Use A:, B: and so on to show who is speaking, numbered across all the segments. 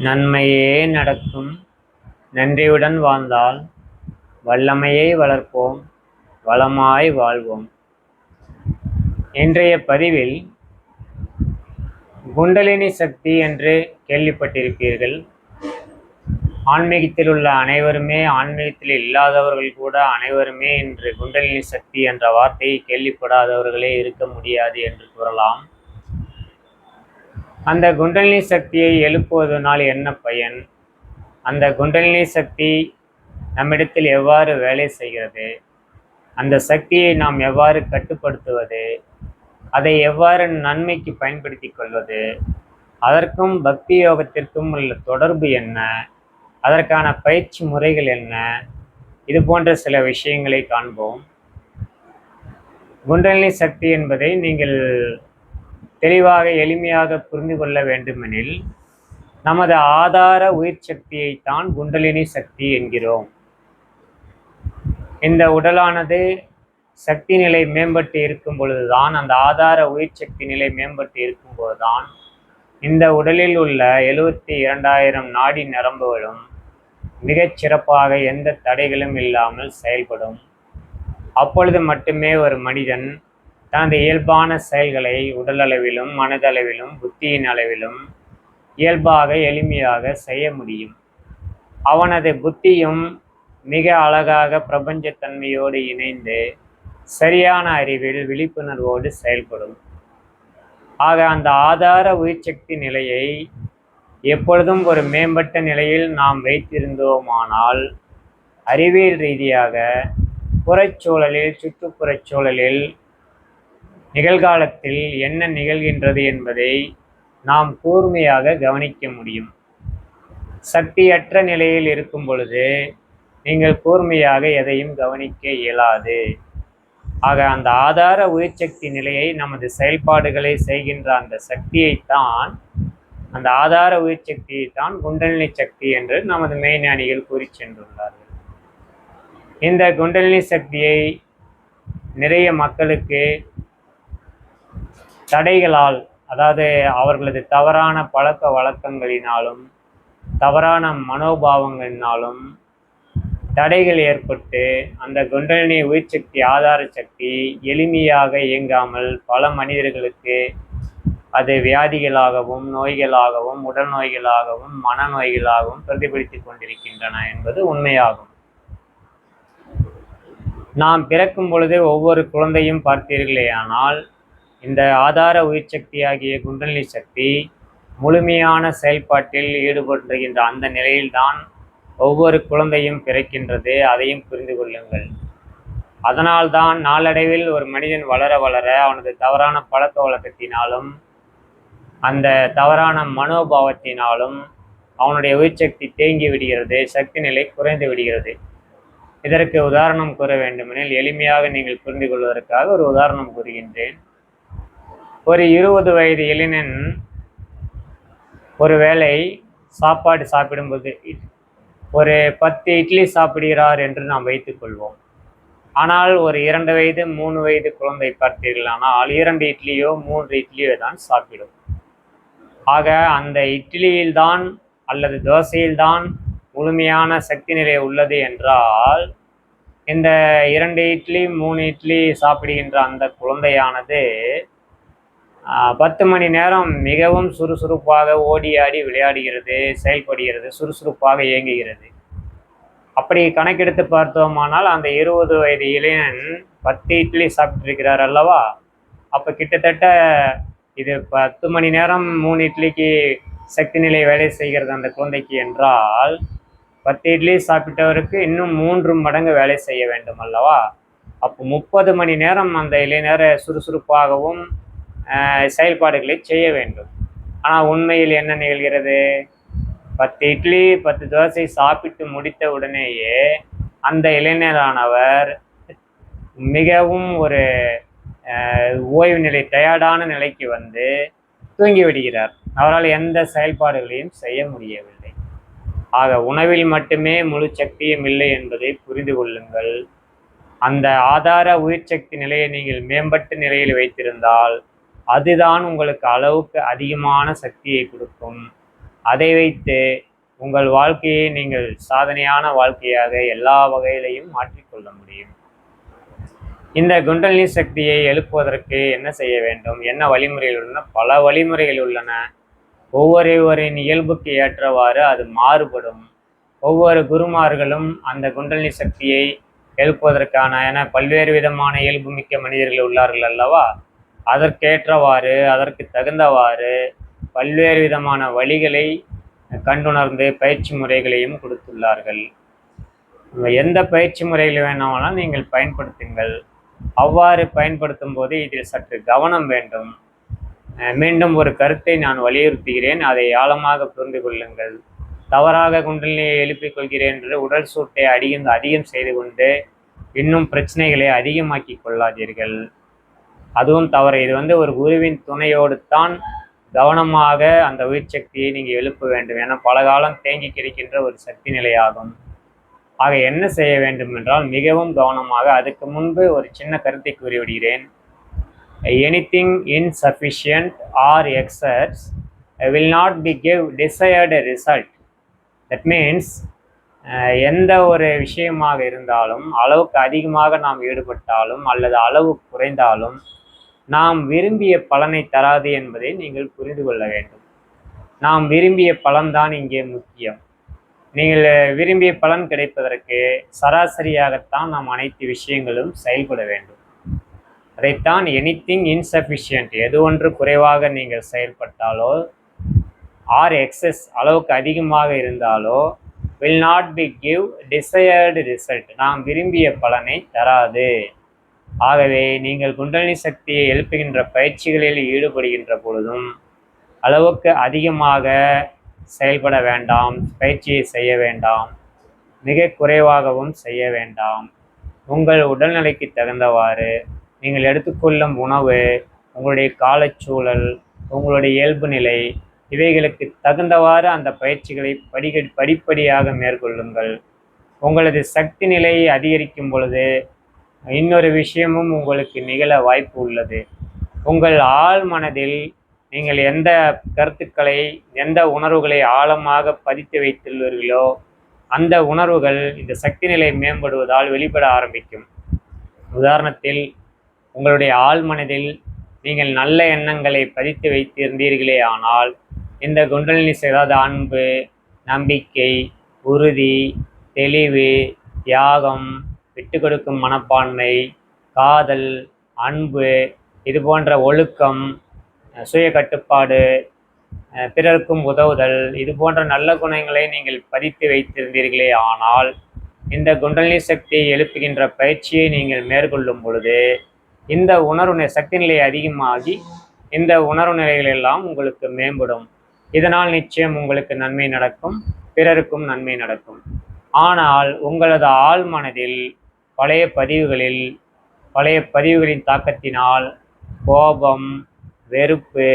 A: நன்மையே நடக்கும். நன்றியுடன் வாழ்ந்தால் வல்லமையை வளர்ப்போம், வளமாய் வாழ்வோம். இன்றைய பதிவில் குண்டலினி சக்தி என்று கேள்விப்பட்டிருப்பீர்கள். ஆன்மீகத்தில் உள்ள அனைவருமே, ஆன்மீகத்தில் இல்லாதவர்கள் கூட அனைவருமே இன்று குண்டலினி சக்தி என்ற வார்த்தையை கேள்விப்படாதவர்களே இருக்க முடியாது என்று கூறலாம். அந்த குண்டலினி சக்தியை எழுப்புவதனால் என்ன பயன்? அந்த குண்டலினி சக்தி நம்மிடத்தில் எவ்வாறு வேலை செய்கிறது? அந்த சக்தியை நாம் எவ்வாறு கட்டுப்படுத்துவது? அதை எவ்வாறு நன்மைக்கு பயன்படுத்தி கொள்வது? அதற்கும் பக்தி யோகத்திற்கும் உள்ள தொடர்பு என்ன? அதற்கான பயிற்சி முறைகள் என்ன? இது போன்ற சில விஷயங்களை காண்போம். குண்டலினி சக்தி என்பதை நீங்கள் தெளிவாக எளிமையாக புரிந்து கொள்ள வேண்டுமெனில், நமது ஆதார உயிர் சக்தியைத்தான் குண்டலினி சக்தி என்கிறோம். இந்த உடலானது சக்தி நிலை மேம்பட்டு இருக்கும் பொழுதுதான், அந்த ஆதார உயிர் சக்தி நிலை மேம்பட்டு இருக்கும்போதுதான் இந்த உடலில் உள்ள 72,000 நாடி நரம்புகளும் மிகச் சிறப்பாக எந்த தடைகளும் இல்லாமல் செயல்படும். அப்பொழுது மட்டுமே ஒரு மனிதன் தனது இயல்பான செயல்களை உடல் அளவிலும் மனதளவிலும் புத்தியின் அளவிலும் இயல்பாக எளிமையாக செய்ய முடியும். அவனது புத்தியும் மிக அழகாக பிரபஞ்சத்தன்மையோடு இணைந்து சரியான அறிவில் விழிப்புணர்வோடு செயல்படும். ஆக அந்த ஆதார உயிர்சக்தி நிலையை எப்பொழுதும் ஒரு மேம்பட்ட நிலையில் நாம் வைத்திருந்தோமானால், அறிவியல் ரீதியாக புறச்சூழலில், சுற்றுப்புறச் சூழலில் நிகழ்காலத்தில் என்ன நிகழ்கின்றது என்பதை நாம் கூர்மையாக கவனிக்க முடியும். சக்தியற்ற நிலையில் இருக்கும் பொழுது நீங்கள் கூர்மையாக எதையும் கவனிக்க இயலாது. ஆக அந்த ஆதார உயிர்சக்தி நிலையை, நமது செயல்பாடுகளை செய்கின்ற அந்த சக்தியைத்தான், அந்த ஆதார உயிர் சக்தியைத்தான் குண்டலினி சக்தி என்று நமது மெய்ஞானிகள் கூறி சென்றுள்ளார்கள். இந்த குண்டலினி சக்தியை நிறைய மக்களுக்கு தடைகளால், அதாவது அவர்களது தவறான பழக்க வழக்கங்களினாலும் தவறான மனோபாவங்களினாலும் தடைகள் ஏற்பட்டு அந்த குண்டலினி உயிர் சக்தி, ஆதார சக்தி எளிமையாக இயங்காமல் பல மனிதர்களுக்கு அது வியாதிகளாகவும், நோய்களாகவும், உடல் நோய்களாகவும், மனநோய்களாகவும் பிரதிபலித்து கொண்டிருக்கின்றன என்பது உண்மையாகும். நாம் பிறக்கும் பொழுது ஒவ்வொரு குழந்தையும் பார்த்தீர்களேயானால், இந்த ஆதார உயிர் சக்தியாகிய குண்டலினி சக்தி முழுமையான செயல்பாட்டில் ஈடுபடுகின்ற அந்த நிலையில்தான் ஒவ்வொரு குழந்தையும் பிறக்கின்றது. அதையும் புரிந்து கொள்ளுங்கள். அதனால்தான் நாளடைவில் ஒரு மனிதன் வளர வளர அவனது தவறான பழக்க வழக்கத்தினாலும் அந்த தவறான மனோபாவத்தினாலும் அவனுடைய உயிர் சக்தி தேங்கி விடுகிறது, சக்தி நிலை குறைந்து விடுகிறது. இதற்கு உதாரணம் கூற வேண்டுமெனில், எளிமையாக நீங்கள் புரிந்து கொள்வதற்காக ஒரு உதாரணம் கூறுகின்றேன். ஒரு 20 வயது இளைஞன் ஒருவேளை சாப்பாடு சாப்பிடும்போது ஒரு 10 இட்லி சாப்பிடுகிறார் என்று நாம் வைத்துக்கொள்வோம். ஆனால் ஒரு 2 வயது 3 வயது குழந்தை பார்த்தீர்களானால் 2 இட்லியோ 3 இட்லியோ தான் சாப்பிடும். ஆக அந்த இட்லியில்தான் அல்லது தோசையில்தான் முழுமையான சக்தி நிலை உள்ளது என்றால், இந்த 2 இட்லி 3 இட்லி சாப்பிடுகின்ற அந்த குழந்தையானது 10 மணி நேரம் மிகவும் சுறுசுறுப்பாக ஓடி ஆடி விளையாடுகிறது, செயல்படுகிறது, சுறுசுறுப்பாக இயங்குகிறது. அப்படி கணக்கெடுத்து பார்த்தோமானால், அந்த 20 வயது இளைஞன் 10 இட்லி சாப்பிட்டிருக்கிறார் அல்லவா? அப்போ கிட்டத்தட்ட இது 10 மணி நேரம் 3 இட்லிக்கு சக்தி நிலை வேலை செய்கிறது அந்த குழந்தைக்கு என்றால், 10 இட்லி சாப்பிட்டவருக்கு இன்னும் 3 மடங்கு வேலை செய்ய வேண்டும் அல்லவா? அப்போ 30 மணி நேரம் அந்த இளைஞர் சுறுசுறுப்பாகவும் செயல்பாடுகளை செய்ய வேண்டும். ஆனால் உண்மையில் என்ன நிகழ்கிறது? 10 இட்லி 10 தோசை சாப்பிட்டு முடித்த உடனேயே அந்த இளைஞரானவர் மிகவும் ஒரு ஓய்வு நிலை, டயர்டான நிலைக்கு வந்து தூங்கி விடுகிறார். அவரால் எந்த செயல்பாடுகளையும் செய்ய முடியவில்லை. ஆக உணவில் மட்டுமே முழு சக்தியும் இல்லை என்பதை புரிந்து கொள்ளுங்கள். அந்த ஆதார உயிர் சக்தி நிலையை நீங்கள் மேம்பட்ட நிலையில் வைத்திருந்தால் அதுதான் உங்களுக்கு அளவுக்கு அதிகமான சக்தியை கொடுக்கும். அதை வைத்து உங்கள் வாழ்க்கையை நீங்கள் சாதனையான வாழ்க்கையாக எல்லா வகையிலையும் மாற்றிக்கொள்ள முடியும். இந்த குண்டலினி சக்தியை எழுப்புவதற்கு என்ன செய்ய வேண்டும், என்ன வழிமுறைகள் உள்ளன? பல வழிமுறைகள் உள்ளன. ஒவ்வொருவரின் இயல்புக்கு ஏற்றவாறு அது மாறுபடும். ஒவ்வொரு குருமார்களும் அந்த குண்டலினி சக்தியை எழுப்புவதற்கான என பல்வேறு விதமான இயல்பு மிக்க மனிதர்கள் உள்ளார்கள் அல்லவா? அதற்கேற்றவாறு அதற்கு தகுந்தவாறு பல்வேறு விதமான வழிகளை கண்டுணர்ந்து பயிற்சி முறைகளையும் கொடுத்துள்ளார்கள். எந்த பயிற்சி முறைகளை வேணாலும் நீங்கள் பயன்படுத்துங்கள். அவ்வாறு பயன்படுத்தும் போது இதில் சற்று கவனம் வேண்டும். மீண்டும் ஒரு கருத்தை நான் வலியுறுத்துகிறேன், அதை ஆழமாக புரிந்து கொள்ளுங்கள். தவறாக குண்டலினியை எழுப்பிக் கொள்கிறேன் என்று உடல் சூட்டை அதிகம் செய்து கொண்டு இன்னும் பிரச்சனைகளை அதிகமாக்கி கொள்ளாதீர்கள். அதுவும் தவறு. இது ஒரு குருவின் துணையோடு தான் கவனமாக அந்த உயிர் சக்தியை நீங்கள் எழுப்ப வேண்டும். என பல காலம் தேங்கி கிடைக்கின்ற ஒரு சக்தி நிலையாகும். ஆக என்ன செய்ய வேண்டும் என்றால் மிகவும் கவனமாக, அதுக்கு முன்பு ஒரு சின்ன கருத்தை கூறிவிடுகிறேன். Anything insufficient or excess will not be give desired result. That means எந்த ஒரு விஷயமாக இருந்தாலும் அளவுக்கு அதிகமாக நாம் ஈடுபட்டாலும் அல்லது அளவு குறைந்தாலும் நாம் விரும்பிய பலனை தராது என்பதை நீங்கள் புரிந்து கொள்ள வேண்டும். நாம் விரும்பிய பலன்தான் இங்கே முக்கியம். நீங்கள் விரும்பிய பலன் கிடைப்பதற்கு சராசரியாகத்தான் நாம் அனைத்து விஷயங்களும் செயல்பட வேண்டும். அதைத்தான் எனிதிங் இன்சஃபிஷியன்ட், எது ஒன்று குறைவாக நீங்கள் செயல்பட்டாலோ ஆர் எக்ஸஸ் அளவுக்கு அதிகமாக இருந்தாலோ will not be give desired result, நாம் விரும்பிய பலனை தராது. ஆகவே நீங்கள் குண்டலினி சக்தியை எழுப்புகின்ற பயிற்சிகளில் ஈடுபடுகின்ற பொழுதும் அளவுக்கு அதிகமாக செயல்பட வேண்டாம், பயிற்சியை செய்ய வேண்டாம். மிக குறைவாகவும் செய்ய வேண்டாம். உங்கள் உடல்நிலைக்கு தகுந்தவாறு நீங்கள் எடுத்துக்கொள்ளும் உணவு, உங்களுடைய காலச்சூழல், உங்களுடைய இயல்பு நிலை, இவைகளுக்கு தகுந்தவாறு அந்த பயிற்சிகளை படிப்படியாக மேற்கொள்ளுங்கள். உங்களது சக்தி நிலையை அதிகரிக்கும் பொழுது இன்னொரு விஷயமும் உங்களுக்கு நிகழ வாய்ப்பு உள்ளது. உங்கள் ஆழ் மனதில் நீங்கள் எந்த கருத்துக்களை, எந்த உணர்வுகளை ஆழமாக பதித்து வைத்துள்ளீர்களோ அந்த உணர்வுகள் இந்த சக்தி நிலை மேம்படுவதால் வெளிப்பட ஆரம்பிக்கும். உதாரணத்தில், உங்களுடைய ஆழ் மனதில் நீங்கள் நல்ல எண்ணங்களை பதித்து வைத்திருந்தீர்களே ஆனால் இந்த குண்டலினி அதாவது அன்பு, நம்பிக்கை, உறுதி, தெளிவு, தியாகம், விட்டு கொடுக்கும் மனப்பான்மை, காதல், அன்பு, இது போன்ற ஒழுக்கம், சுய கட்டுப்பாடு, பிறருக்கும் உதவுதல், இது போன்ற நல்ல குணங்களை நீங்கள் பதித்து வைத்திருந்தீர்களே ஆனால் இந்த குண்டலினி சக்தியை எழுப்புகின்ற பயிற்சியை நீங்கள் மேற்கொள்ளும் பொழுது இந்த உணர்வு சக்தி நிலை அதிகமாகி இந்த உணர்வு நிலைகள் எல்லாம் உங்களுக்கு மேம்படும். இதனால் நிச்சயம் உங்களுக்கு நன்மை நடக்கும், பிறருக்கும் நன்மை நடக்கும். ஆனால் உங்களது ஆழ் மனதில் பழைய பதிவுகளின் தாக்கத்தினால் கோபம், வெறுப்பு,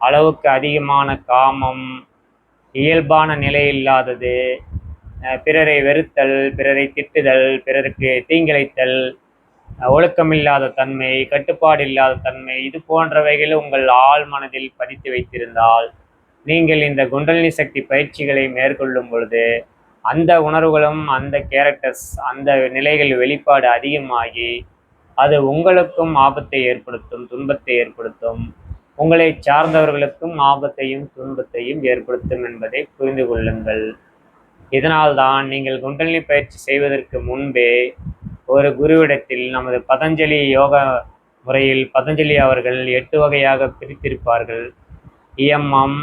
A: அளவுக்கு அதிகமான காமம், இயல்பான நிலை இல்லாதது, பிறரை வெறுத்தல், பிறரை திட்டுதல், பிறருக்கு தீங்கிழைத்தல், ஒழுக்கமில்லாத தன்மை, கட்டுப்பாடு இல்லாத தன்மை, இது போன்றவைகள் உங்கள் ஆழ் மனதில் பதித்து வைத்திருந்தால் நீங்கள் இந்த குண்டலினி சக்தி பயிற்சிகளை மேற்கொள்ளும் பொழுது அந்த உணர்வுகளும் அந்த கேரக்டர்ஸ், அந்த நிலைகள் வெளிப்பாடு அதிகமாகி அது உங்களுக்கும் ஆபத்தை ஏற்படுத்தும், துன்பத்தை ஏற்படுத்தும், உங்களை சார்ந்தவர்களுக்கும் ஆபத்தையும் துன்பத்தையும் ஏற்படுத்தும் என்பதை புரிந்து கொள்ளுங்கள். இதனால்தான் நீங்கள் குண்டலினி பயிற்சி செய்வதற்கு முன்பே ஒரு குருவிடத்தில் நமது பதஞ்சலி யோகா முறையில் பதஞ்சலி அவர்கள் 8 வகையாக பிரித்திருப்பார்கள். இயமம்,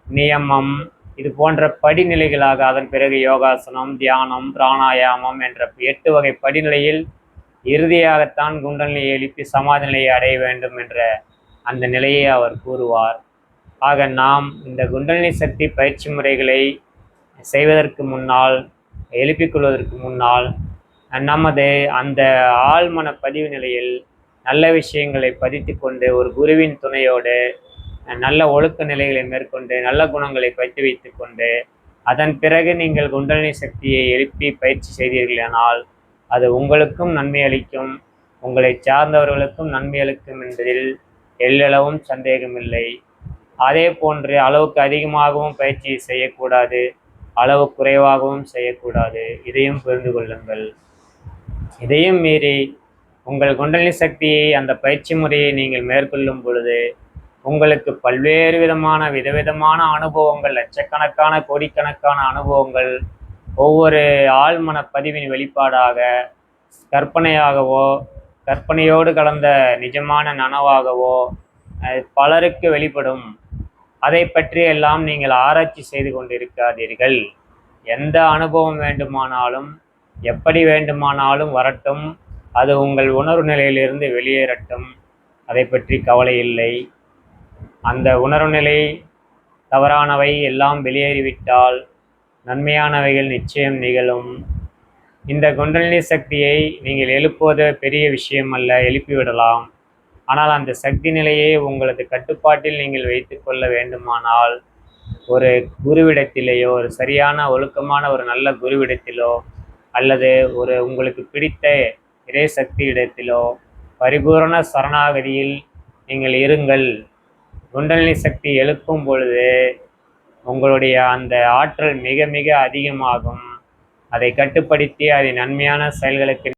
A: நியமம், இது போன்ற படிநிலைகளாக, அதன் பிறகு யோகாசனம், தியானம், பிராணாயாமம் என்ற 8 வகை படிநிலையில் இறுதியாகத்தான் குண்டலினியை எழுப்பி சமாதி நிலையை அடைய வேண்டும் என்ற அந்த நிலையை அவர் கூறுவார். ஆக நாம் இந்த குண்டலினி சக்தி பயிற்சி முறைகளை செய்வதற்கு முன்னால், எழுப்பிக் கொள்வதற்கு முன்னால் நமது அந்த ஆழ்மன பதிவு நிலையில் நல்ல விஷயங்களை பதித்து கொண்டு ஒரு குருவின் துணையோடு நல்ல ஒழுக்க நிலைகளை மேற்கொண்டு நல்ல குணங்களை பதித்து வைத்து கொண்டு அதன் பிறகு நீங்கள் குண்டலினி சக்தியை எழுப்பி பயிற்சி செய்தீர்களானால் அது உங்களுக்கும் நன்மை அளிக்கும், உங்களை சார்ந்தவர்களுக்கும் நன்மை அளிக்கும் என்பதில் எல்லளவும் சந்தேகமில்லை. அதே போன்று அளவுக்கு அதிகமாகவும் பயிற்சி செய்யக்கூடாது, அளவு குறைவாகவும் செய்யக்கூடாது. இதையும் புரிந்து கொள்ளுங்கள். இதையும் மீறி உங்கள் குண்டலினி சக்தியை அந்த பயிற்சி முறையை நீங்கள் மேற்கொள்ளும் பொழுது உங்களுக்கு பல்வேறு விதவிதமான அனுபவங்கள், லட்சக்கணக்கான கோடிக்கணக்கான அனுபவங்கள் ஒவ்வொரு ஆழ்மன பதிவின் வெளிப்பாடாக கற்பனையாகவோ கற்பனையோடு கலந்த நிஜமான நனவாகவோ பலருக்கு வெளிப்படும். அதை பற்றி எல்லாம் நீங்கள் ஆராய்ச்சி செய்து கொண்டிருக்காதீர்கள். எந்த அனுபவம் வேண்டுமானாலும் எப்படி வேண்டுமானாலும் வரட்டும், அது உங்கள் உணர்வு நிலையிலிருந்து வெளியேறட்டும், அதை பற்றி கவலை இல்லை. அந்த உணர்வு நிலை தவறானவை எல்லாம் வெளியேறிவிட்டால் நன்மையானவைகள் நிச்சயம் நிகழும். இந்த குண்டலினி சக்தியை நீங்கள் எழுப்புவது பெரிய விஷயம் அல்ல, எழுப்பிவிடலாம். ஆனால் அந்த சக்தி நிலையை உங்களது கட்டுப்பாட்டில் நீங்கள் வைத்து கொள்ள வேண்டுமானால் ஒரு குருவிடத்திலேயோ, ஒரு சரியான ஒழுக்கமான ஒரு நல்ல குருவிடத்திலோ, அல்லது ஒரு உங்களுக்கு பிடித்த இறை சக்தி இடத்திலோ பரிபூரண சரணாகதியில் நீங்கள் இருங்கள். குண்டலினி சக்தி எழுப்பும் பொழுது உங்களுடைய அந்த ஆற்றல் மிக மிக அதிகமாகும். அதை கட்டுப்படுத்தி அதை நன்மையான செயல்களுக்கு